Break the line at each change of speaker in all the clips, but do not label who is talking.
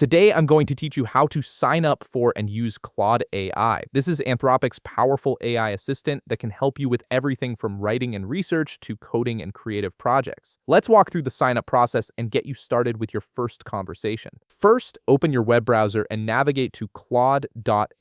Today, I'm going to teach you how to sign up for and use Claude AI. This is Anthropic's powerful AI assistant that can help you with everything from writing and research to coding and creative projects. Let's walk through the sign up process and get you started with your first conversation. First, open your web browser and navigate to Claude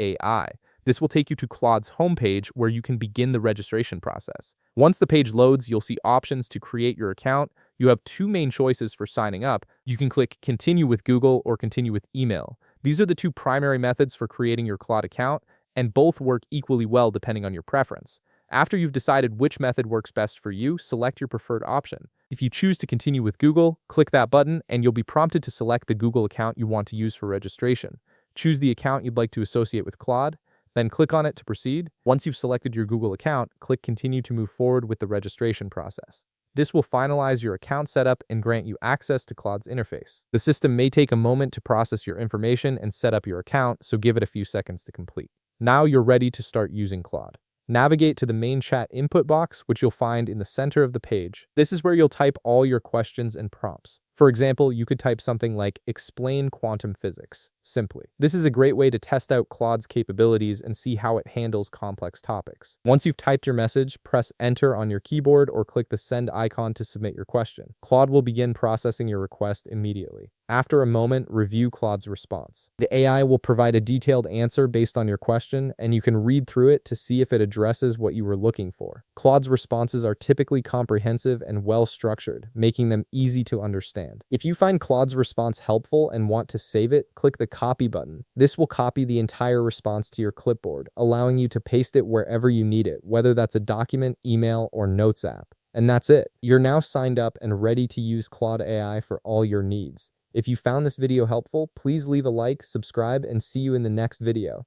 AI. This will take you to Claude's homepage where you can begin the registration process. Once the page loads, you'll see options to create your account. You have two main choices for signing up. You can click Continue with Google or Continue with Email. These are the two primary methods for creating your Claude account, and both work equally well depending on your preference. After you've decided which method works best for you, select your preferred option. If you choose to continue with Google, click that button and you'll be prompted to select the Google account you want to use for registration. Choose the account you'd like to associate with Claude, then click on it to proceed. Once you've selected your Google account, click Continue to move forward with the registration process. This will finalize your account setup and grant you access to Claude's interface. The system may take a moment to process your information and set up your account, so give it a few seconds to complete. Now you're ready to start using Claude. Navigate to the main chat input box, which you'll find in the center of the page. This is where you'll type all your questions and prompts. For example, you could type something like "explain quantum physics" simply. This is a great way to test out Claude's capabilities and see how it handles complex topics. Once you've typed your message, press enter on your keyboard or click the send icon to submit your question. Claude will begin processing your request immediately. After a moment, review Claude's response. The AI will provide a detailed answer based on your question, and you can read through it to see if it addresses what you were looking for. Claude's responses are typically comprehensive and well-structured, making them easy to understand. If you find Claude's response helpful and want to save it, click the copy button. This will copy the entire response to your clipboard, allowing you to paste it wherever you need it, whether that's a document, email, or notes app. And that's it. You're now signed up and ready to use Claude AI for all your needs. If you found this video helpful, please leave a like, subscribe, and see you in the next video.